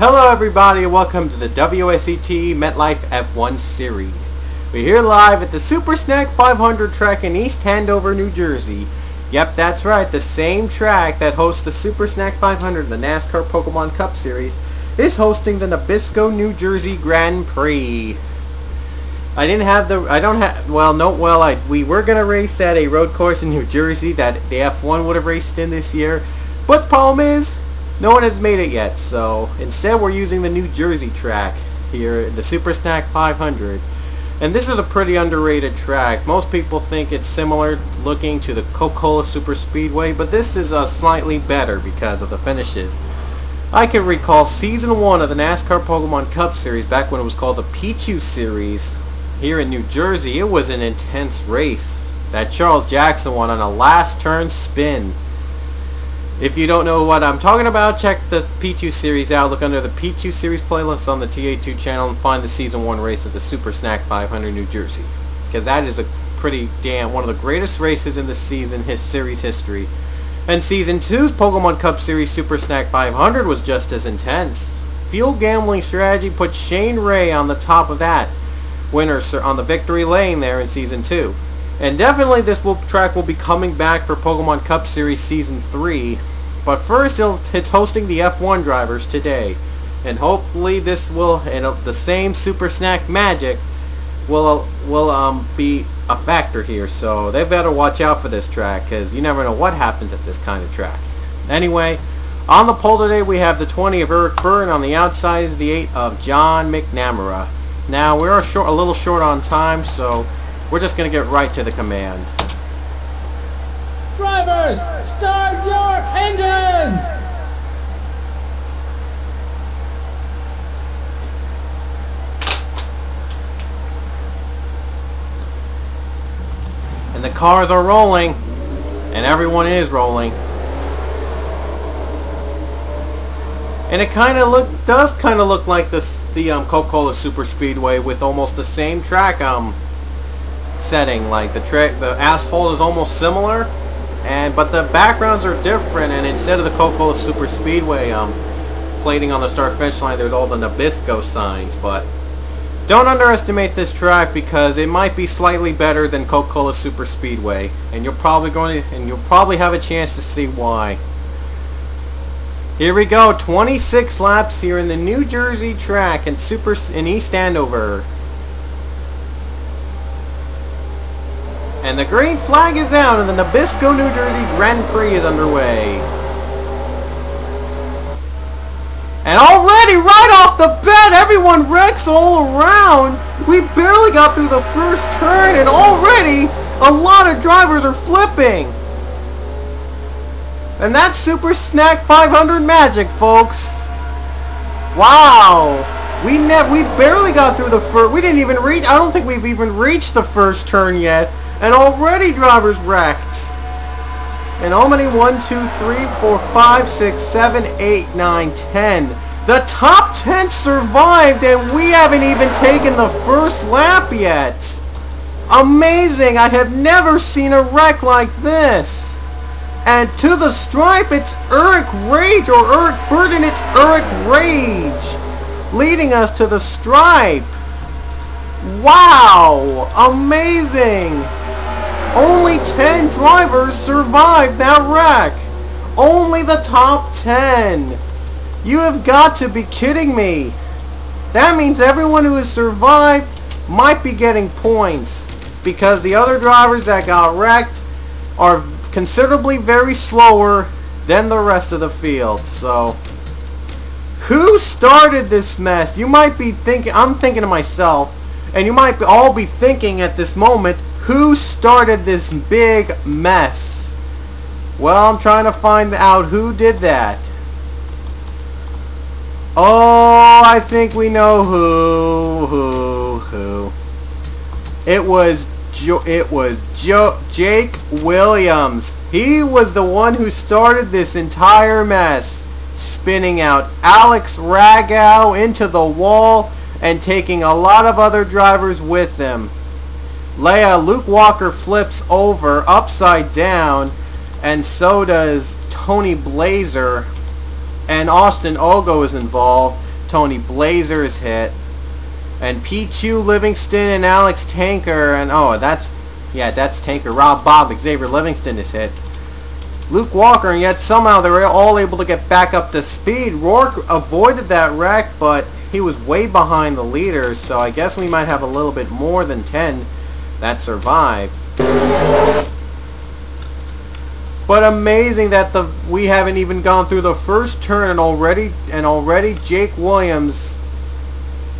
Hello everybody and welcome to the WOSCT MetLife F1 Series. We're here live at the Super Snack 500 track in East Andover, New Jersey. Yep, that's right, the same track that hosts the Super Snack 500, the NASCAR Pokemon Cup Series, is hosting the Nabisco, New Jersey Grand Prix. We were going to race at a road course in New Jersey that the F1 would have raced in this year, but the problem is, no one has made it yet, so instead we're using the New Jersey track here, the Super Snack 500. And this is a pretty underrated track. Most people think it's similar looking to the Coca-Cola Super Speedway, but this is slightly better because of the finishes. I can recall Season 1 of the NASCAR Pokemon Cup Series, back when it was called the Pichu Series, here in New Jersey. It was an intense race that Charles Jackson won on a last turn spin. If you don't know what I'm talking about, check the Pichu Series out. Look under the Pichu Series playlist on the TA2 channel and find the Season 1 race of the Super Snack 500 New Jersey. Because that is a one of the greatest races in the series history. And Season 2's Pokemon Cup Series Super Snack 500 was just as intense. Field Gambling Strategy put Shane Ray on the top of that winner on the victory lane there in Season 2. And definitely this track will be coming back for Pokemon Cup Series Season 3. But first, it's hosting the F1 drivers today. And hopefully this will, the same Super Snack magic will be a factor here. So they better watch out for this track, because you never know what happens at this kind of track. Anyway, on the pole today we have the 20 of Eric Byrne. On the outside is the 8 of John McNamara. Now, we're a little short on time, so we're just going to get right to the command. Drivers, start your engines! And the cars are rolling, and everyone is rolling. And it does kind of look like the Coca-Cola Super Speedway with almost the same track setting. Like the asphalt is almost similar, but the backgrounds are different. And instead of the Coca-Cola Super Speedway plating on the start finish line, there's all the Nabisco signs. But don't underestimate this track, because it might be slightly better than Coca-Cola Super Speedway, and you'll probably have a chance to see why. Here we go, 26 laps here in the New Jersey track in East Andover. And the green flag is out, and the Nabisco, New Jersey Grand Prix is underway. And already, right off the bat, everyone wrecks all around. We barely got through the first turn, and already a lot of drivers are flipping. And that's Super Snack 500 magic, folks. Wow. We barely got through the first. We didn't even reach. I don't think we've even reached the first turn yet, and already drivers wrecked. And how many? 1, 2, 3, 4, 5, 6, 7, 8, 9, 10. The top 10 survived, and we haven't even taken the first lap yet. Amazing. I have never seen a wreck like this. And to the stripe, it's Eric Rage, or Eric Burden, it's Eric Rage, leading us to the stripe. Wow, amazing. Only 10 drivers survived that wreck. Only the top 10. You have got to be kidding me. That means everyone who has survived might be getting points, because the other drivers that got wrecked are considerably very slower than the rest of the field. So, who started this mess? You might be thinking, I'm thinking to myself, and you might all be thinking at this moment, who started this big mess? Well, I'm trying to find out who did that. Oh, I think we know who. It was Jake Williams. He was the one who started this entire mess, spinning out Alex Ragow into the wall and taking a lot of other drivers with him. Luke Walker flips over upside down, and so does Tony Blazer, and Austin Ogo is involved. Tony Blazer is hit. And Pichu, Livingston, and Alex Tanker, and that's Tanker. Rob Bob, Xavier Livingston is hit. Luke Walker, and yet somehow they were all able to get back up to speed. Rourke avoided that wreck, but he was way behind the leaders, so I guess we might have a little bit more than 10 that survived. But amazing that we haven't even gone through the first turn, and already Jake Williams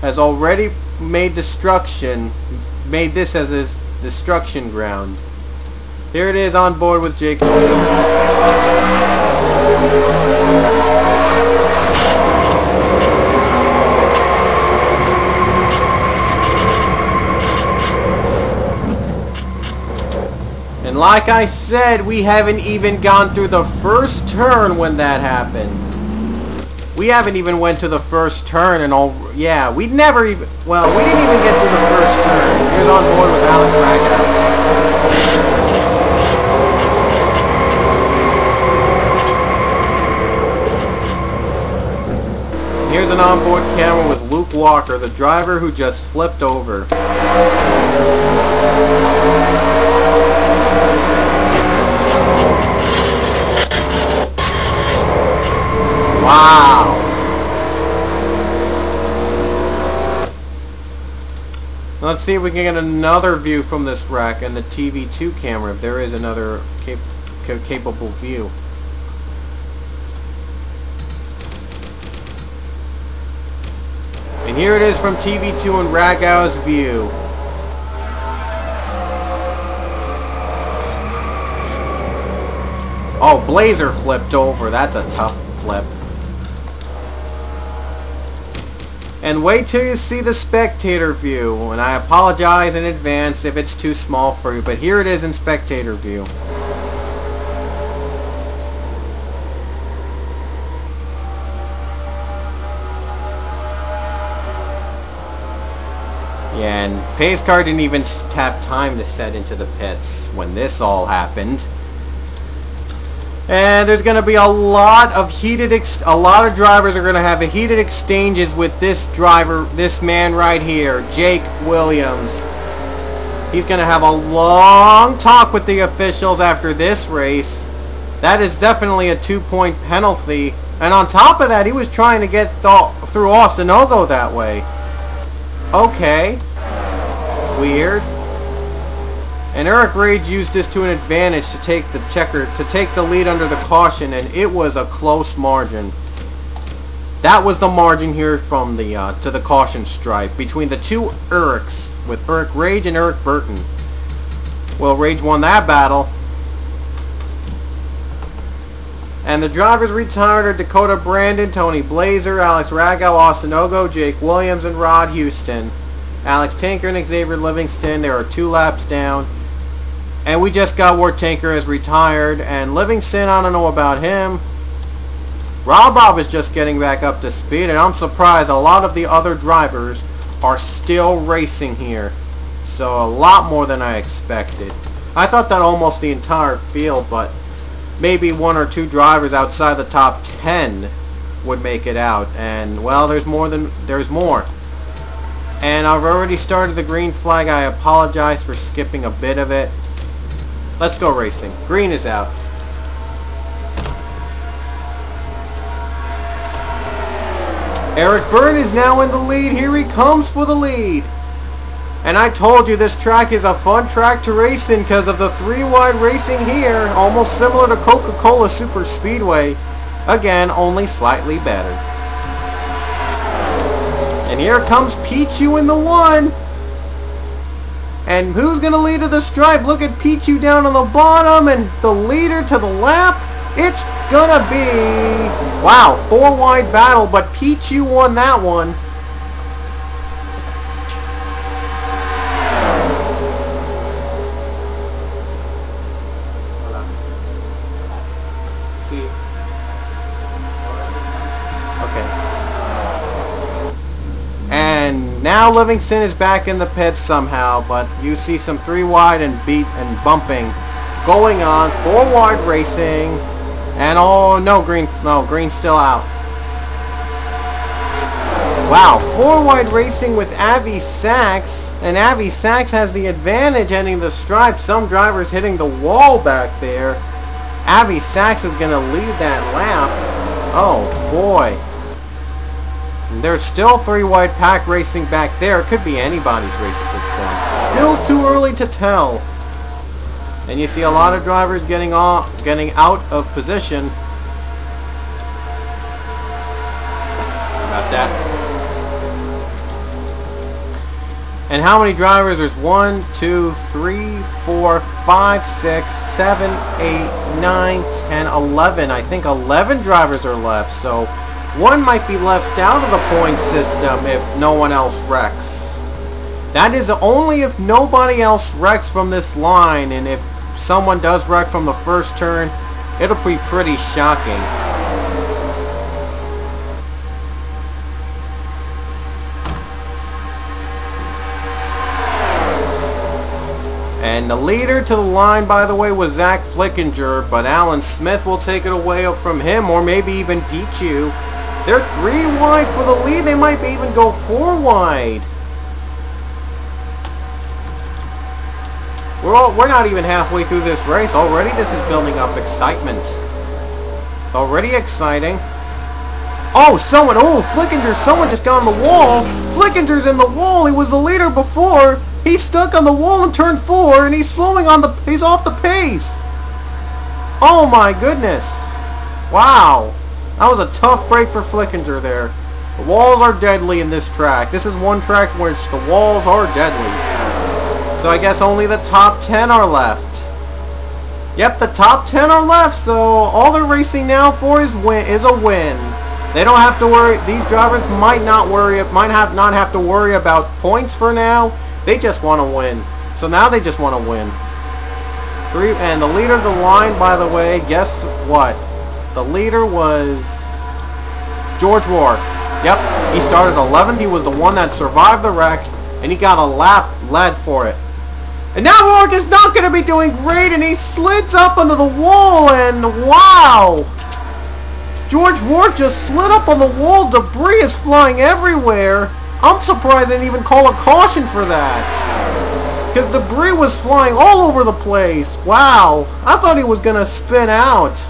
has already made this as his destruction ground. Here it is on board with Jake Williams. And like I said, we haven't even gone through the first turn when that happened. We haven't even went to the first turn and we didn't even get through the first turn. Here's on board with Alex Raga. Here's an onboard camera with Luke Walker, the driver who just flipped over. Wow! Let's see if we can get another view from this wreck and the TV2 camera, if there is another capable view. And here it is from TV2 and Ragow's view. Oh, Blazer flipped over. That's a tough flip. And wait till you see the spectator view. And I apologize in advance if it's too small for you, but here it is in spectator view. Yeah, and Pace Car didn't even have time to set into the pits when this all happened. And there's going to be a lot of drivers are going to have heated exchanges with this man right here, Jake Williams. He's going to have a long talk with the officials after this race. That is definitely a 2-point penalty. And on top of that, he was trying to get through Austin Ogo that way. Okay. Weird. And Eric Rage used this to an advantage to take the lead under the caution, and it was a close margin. That was the margin here from the to the caution stripe between the two Erics, with Eric Rage and Eric Burton. Well, Rage won that battle. And the drivers retired are Dakota Brandon, Tony Blazer, Alex Ragow, Austin Ogo, Jake Williams, and Rod Houston. Alex Tanker and Xavier Livingston, they are 2 laps down. And we just got word Tanker has retired. And Livingston, I don't know about him. Rob Bob is just getting back up to speed. And I'm surprised a lot of the other drivers are still racing here. So a lot more than I expected. I thought that almost the entire field, but maybe 1 or 2 drivers outside the top 10 would make it out. And, well, there's more. And I've already started the green flag. I apologize for skipping a bit of it. Let's go racing. Green is out. Eric Byrne is now in the lead. Here he comes for the lead. And I told you this track is a fun track to race in because of the 3-wide racing here. Almost similar to Coca-Cola Super Speedway. Again, only slightly better. And here comes Pichu in the 1. And who's going to lead to the stripe? Look at Pichu down on the bottom and the leader to the lap. It's going to be, wow, 4-wide battle, but Pichu won that one. See. Okay. And now Livingston is back in the pits somehow, but you see some 3-wide and bumping going on. 4-wide racing. And oh no, green's still out. Wow, 4 wide racing with Avi Sachs, and Avi Sachs has the advantage heading the stripe. Some drivers hitting the wall back there. Avi Sachs is going to lead that lap. Oh boy. And there's still 3 wide pack racing back there. It could be anybody's race at this point. Still too early to tell. And you see a lot of drivers getting out of position. About that. And how many drivers? There's 1, 2, 3, 4, 5, 6, 7, 8, 9, 10, 11. I think 11 drivers are left. So one might be left out of the point system if no one else wrecks. That is only if nobody else wrecks from this line. And if someone does wreck from the first turn, it'll be pretty shocking. And the leader to the line, by the way, was Zach Flickinger, but Alan Smith will take it away from him, or maybe even Pichu. They're 3 wide for the lead. They might even go 4 wide. We're not even halfway through this race. Already this is building up excitement. It's already exciting. Oh, Flickinger, someone just got on the wall. Flickinger's in the wall. He was the leader before. He's stuck on the wall in turn 4, and he's he's off the pace. Oh my goodness. Wow. That was a tough break for Flickinger there. The walls are deadly in this track. This is one track in which the walls are deadly. So I guess only the top 10 are left. Yep, the top 10 are left, so all they're racing now for is a win. They don't have to worry. These drivers might not have to worry about points for now. They just want to win. So now they just want to win. And the leader of the line, by the way, guess what? The leader was George Rourke. Yep, he started 11th. He was the one that survived the wreck, and he got a lap led for it. And now Rourke is not going to be doing great, and he slids up under the wall, and wow! George Rourke just slid up on the wall. Debris is flying everywhere. I'm surprised they didn't even call a caution for that. Because debris was flying all over the place. Wow. I thought he was going to spin out.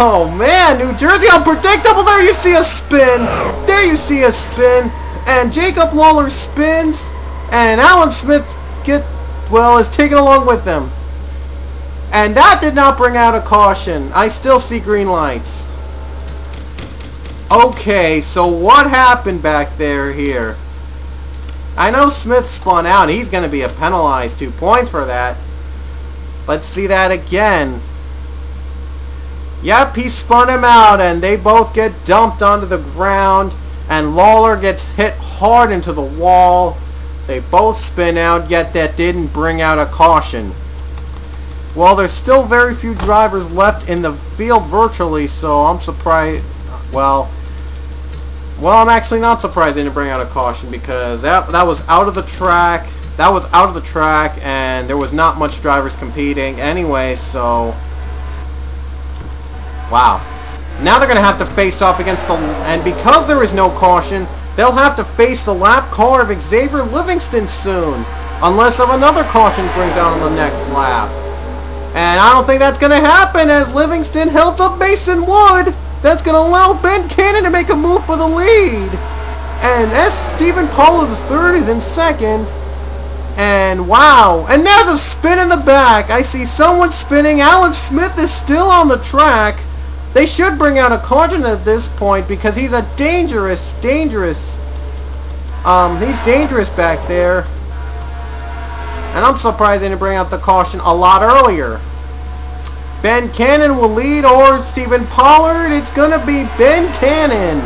Oh man, New Jersey unpredictable. There you see a spin. There you see a spin. And Jacob Lawler spins. And Alan Smith is taken along with them. And that did not bring out a caution. I still see green lights. Okay, so what happened back here? I know Smith spun out. He's going to be penalized 2 points for that. Let's see that again. Yep, he spun him out, and they both get dumped onto the ground, and Lawler gets hit hard into the wall. They both spin out, yet that didn't bring out a caution. Well, there's still very few drivers left in the field virtually, so I'm surprised. Well, I'm actually not surprised they didn't bring out a caution, because that was out of the track. That was out of the track, and there was not much drivers competing anyway, so wow. Now they're going to have to face off against and because there is no caution, they'll have to face the lap car of Xavier Livingston soon, unless another caution brings out on the next lap. And I don't think that's going to happen, as Livingston held up Mason Wood. That's going to allow Ben Cannon to make a move for the lead. And Stephen Pollard III is in second. And wow. And there's a spin in the back. I see someone spinning. Alan Smith is still on the track. They should bring out a caution at this point, because he's a dangerous. He's dangerous back there. And I'm surprised they didn't bring out the caution a lot earlier. Ben Cannon will lead, or Stephen Pollard. It's going to be Ben Cannon.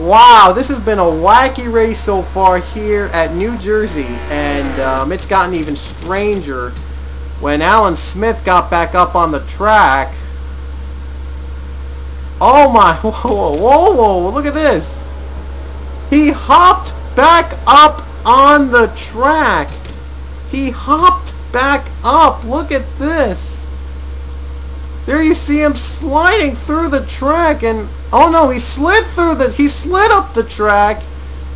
Wow, this has been a wacky race so far here at New Jersey. And it's gotten even stranger when Alan Smith got back up on the track. Oh my, whoa, look at this. He hopped back up on the track. He hopped back up. Look at this. There you see him sliding through the track, and oh no, he slid up the track,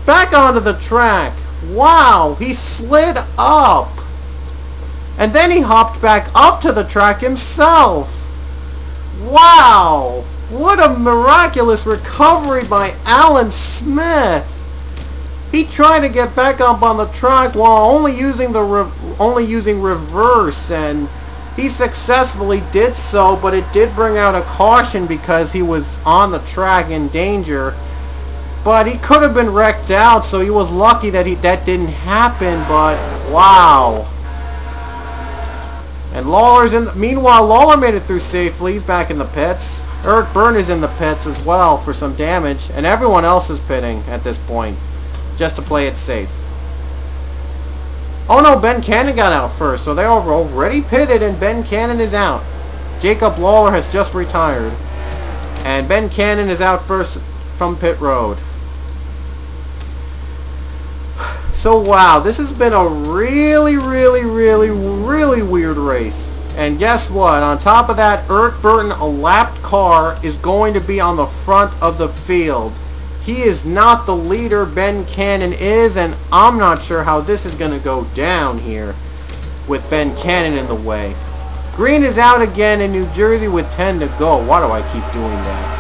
back onto the track. Wow, he slid up. And then he hopped back up to the track himself. Wow, what a miraculous recovery by Alan Smith. He tried to get back up on the track while only using reverse, and he successfully did so, but it did bring out a caution because he was on the track in danger. But he could have been wrecked out, so he was lucky that that didn't happen, but wow. And meanwhile, Lawler made it through safely. He's back in the pits. Eric Byrne is in the pits as well for some damage, and everyone else is pitting at this point, just to play it safe. Oh no, Ben Cannon got out first, so they're already pitted and Ben Cannon is out. Jacob Lawler has just retired. And Ben Cannon is out first from pit road. So wow, this has been a really weird race. And guess what? On top of that, Eric Burton, a lapped car, is going to be on the front of the field. He is not the leader, Ben Cannon is, and I'm not sure how this is going to go down here with Ben Cannon in the way. Green is out again in New Jersey with 10 to go. Why do I keep doing that?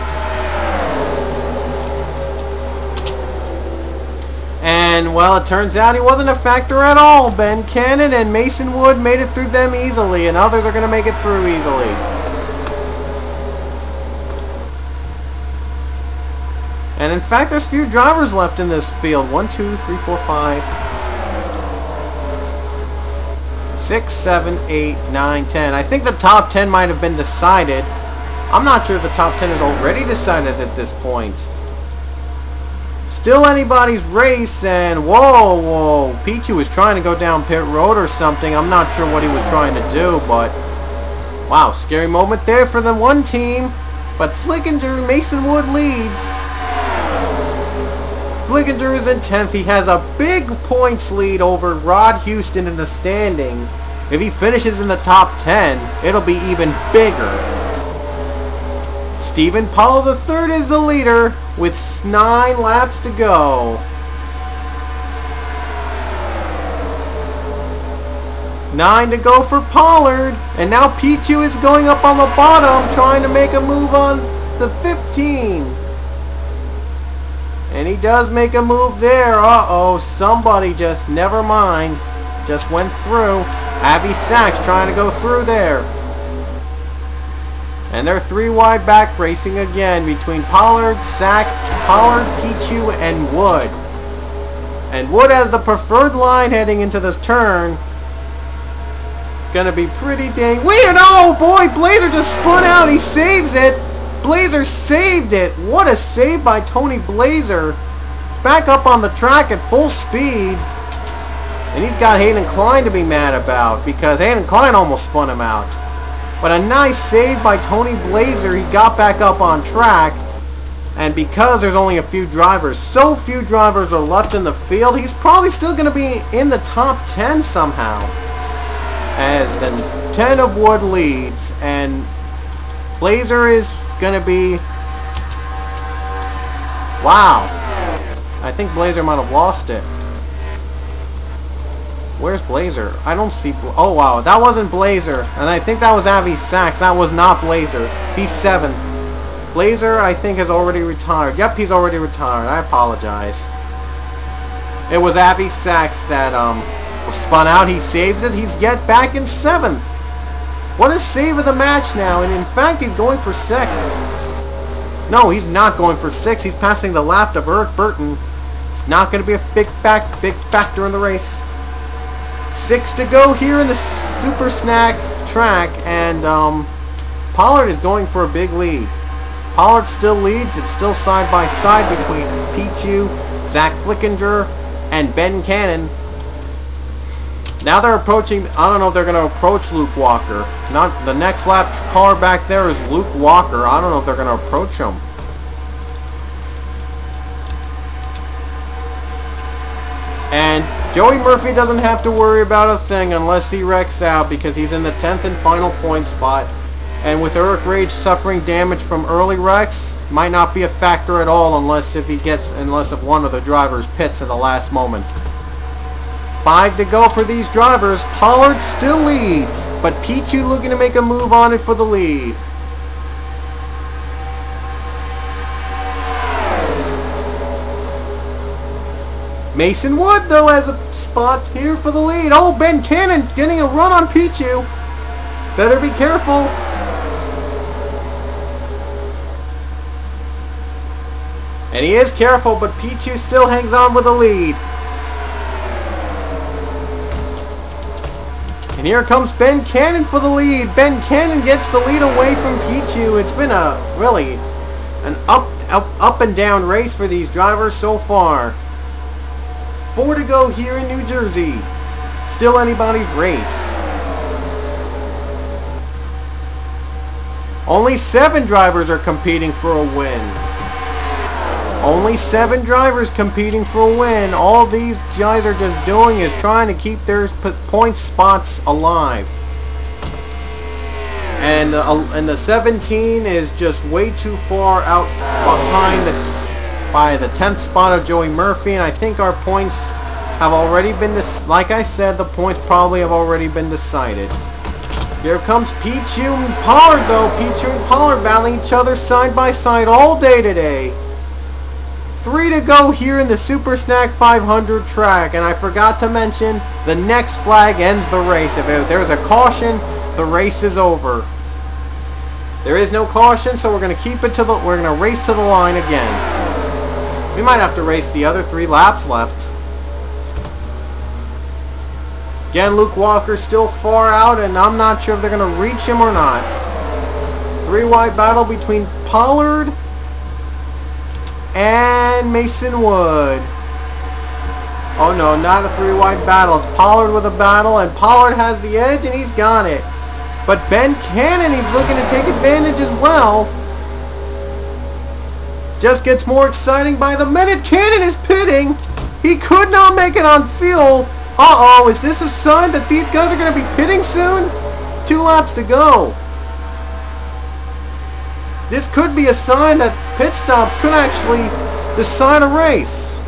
And, well, it turns out he wasn't a factor at all. Ben Cannon and Mason Wood made it through them easily, and others are going to make it through easily. And in fact, there's few drivers left in this field. 1, 2, 3, 4, 5, 6, 7, 8, 9, 10. I think the top 10 might have been decided. I'm not sure if the top 10 is already decided at this point. Still anybody's race, and whoa, Pichu was trying to go down pit road or something. I'm not sure what he was trying to do, but wow, scary moment there for the one team. But Flickinger, Mason Wood leads. Flickinger is in 10th. He has a big points lead over Rod Houston in the standings. If he finishes in the top 10, it'll be even bigger. Stephen Paulo III is the leader with 9 laps to go. 9 to go for Pollard. And now Pichu is going up on the bottom trying to make a move on the 15. And he does make a move there. Uh-oh, somebody just, never mind, just went through. Avi Sachs trying to go through there. And they're 3 wide back racing again between Pollard, Sachs, Pollard, Pichu, and Wood. And Wood has the preferred line heading into this turn. It's going to be pretty dang weird. Oh boy, Blazer just spun out. He saves it. Blazer saved it. What a save by Tony Blazer. Back up on the track at full speed. And he's got Hayden Klein to be mad about because Hayden Klein almost spun him out. But a nice save by Tony Blazer. He got back up on track. And because there's only a few drivers, so few drivers are left in the field, he's probably still going to be in the top 10 somehow. As the 10 of Wood leads. And Blazer is going to be... Wow. I think Blazer might have lost it. Where's Blazer? I don't see... Oh, wow. That wasn't Blazer. And I think that was Avi Sachs. That was not Blazer. He's 7th. Blazer, I think, has already retired. Yep, he's already retired. I apologize. It was Avi Sachs that was spun out. He saves it. He's yet back in 7th. What a save of the match now. And in fact, he's going for 6th. No, he's not going for 6th. He's passing the lap of Eric Burton. It's not going to be a big factor in the race. 6 to go here in the Super Snack track. And Pollard is going for a big lead. Pollard still leads. It's still side by side between Pichu, Zach Flickinger, and Ben Cannon. Now they're approaching. I don't know if they're going to approach Luke Walker. Not the next lap car back there is Luke Walker. I don't know if they're going to approach him. And Joey Murphy doesn't have to worry about a thing unless he wrecks out because he's in the 10th and final point spot. And with Eric Rage suffering damage from early wrecks, might not be a factor at all unless if one of the drivers pits at the last moment. 5 to go for these drivers. Pollard still leads, but Pichu looking to make a move on it for the lead. Mason Wood, though, has a spot here for the lead. Oh, Ben Cannon getting a run on Pichu. Better be careful. And he is careful, but Pichu still hangs on with the lead. And here comes Ben Cannon for the lead. Ben Cannon gets the lead away from Pichu. It's been really an up and down race for these drivers so far. 4 to go here in New Jersey. Still anybody's race. Only 7 drivers are competing for a win. Only 7 drivers competing for a win. All these guys are just doing is trying to keep their point spots alive. And the 17 is just way too far out behind by the 10th spot of Joey Murphy. And I think our points have already been, like I said, the points probably have already been decided. Here comes Pichu and Pollard, though. Pichu and Pollard battling each other side by side all day today. 3 to go here in the Super Snack 500 track, and I forgot to mention the next flag ends the race. If there's a caution, the race is over. There is no caution, so we're going to race to the line again. We might have to race the other 3 laps left. Again, Luke Walker still far out, and I'm not sure if they're going to reach him or not. 3-wide battle between Pollard and Mason Wood. Oh no, not a 3-wide battle. It's Pollard with a battle, and Pollard has the edge, and he's got it. But Ben Cannon, he's looking to take advantage as well. It just gets more exciting by the minute. Cannon is pitting. He could not make it on fuel. Uh-oh, is this a sign that these guys are going to be pitting soon? 2 laps to go. This could be a sign that pit stops could actually decide a race.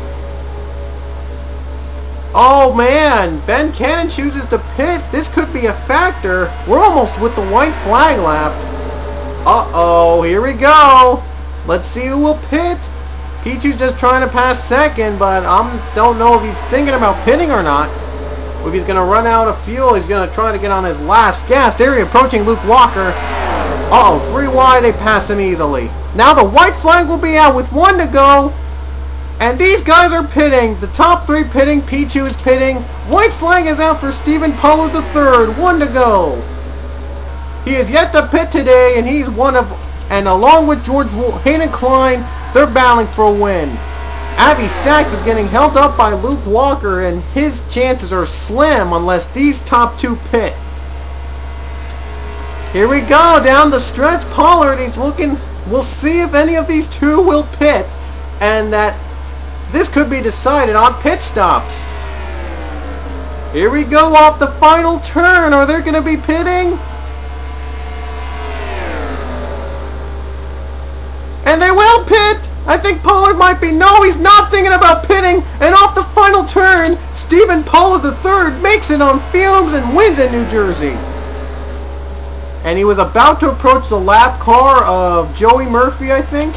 Oh man, Ben Cannon chooses to pit. This could be a factor. We're almost with the white flag lap. Uh-oh, here we go. Let's see who will pit. Pichu's just trying to pass second, but don't know if he's thinking about pitting or not. If he's going to run out of fuel, he's going to try to get on his last gas. There he is, approaching Luke Walker. Uh-oh, 3 wide, they passed him easily. Now the white flag will be out with 1 to go. And these guys are pitting. The top 3 pitting. Pichu is pitting. White flag is out for Stephen Pollard III. 1 to go. He is yet to pit today, and he's and along with George Hayden Klein, they're battling for a win. Avi Sachs is getting held up by Luke Walker, and his chances are slim unless these top 2 pit. Here we go, down the stretch. Pollard, he's looking. We'll see if any of these 2 will pit, and that this could be decided on pit stops. Here we go off the final turn. Are they going to be pitting? And they will pit. I think Pollard might be. No, he's not thinking about pitting. And off the final turn, Stephen Pollard III makes it on fumes and wins in New Jersey. And he was about to approach the lap car of Joey Murphy, I think.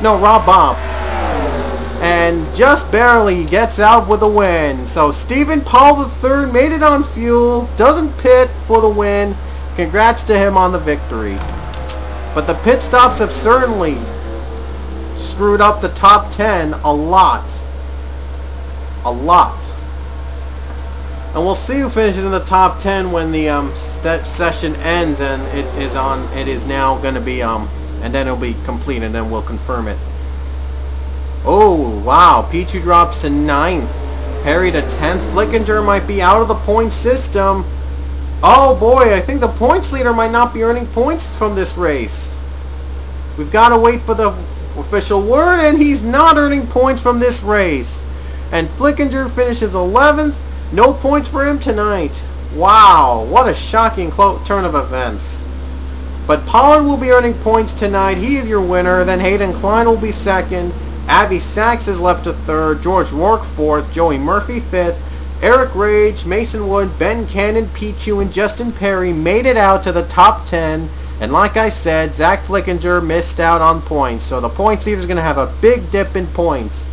No, Rob Bob. And just barely gets out with a win. So Stephen Pollard III made it on fuel. Doesn't pit for the win. Congrats to him on the victory. But the pit stops have certainly screwed up the top 10 a lot. A lot. And we'll see who finishes in the top 10 when the session ends, and it is now going to be and then it'll be complete, and then we'll confirm it. Oh wow, Pichu drops to 9th, Perry to 10th. Flickinger might be out of the point system. Oh boy, I think the points leader might not be earning points from this race. We've got to wait for the official word, and he's not earning points from this race. And Flickinger finishes 11th. No points for him tonight. Wow, what a shocking turn of events. But Pollard will be earning points tonight. He is your winner. Then Hayden Klein will be second. Abby Sachs is left to third. George Rourke fourth. Joey Murphy fifth. Eric Rage, Mason Wood, Ben Cannon, Pichu, and Justin Perry made it out to the top 10. And like I said, Zach Flickinger missed out on points. So the points leader is going to have a big dip in points.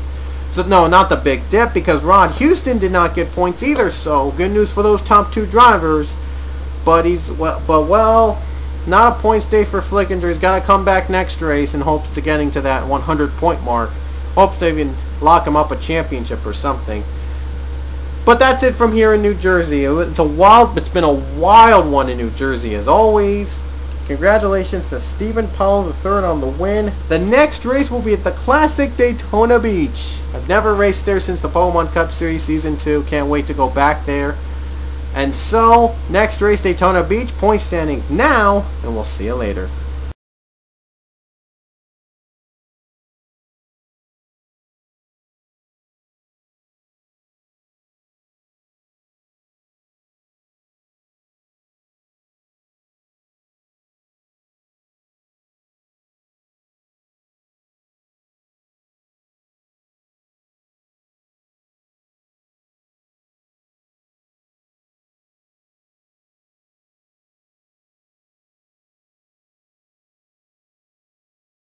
So no, not the big dip, because Rod Houston did not get points either. So good news for those top 2 drivers. But not a points day for Flickinger. He's got to come back next race in hopes to getting to that 100-point mark. Hopes to even lock him up a championship or something. But that's it from here in New Jersey. It's been a wild one in New Jersey as always. Congratulations to Stephen Powell III on the win. The next race will be at the Classic Daytona Beach. I've never raced there since the Pokemon Cup Series Season 2. Can't wait to go back there. And so, next race, Daytona Beach. Point standings now, and we'll see you later.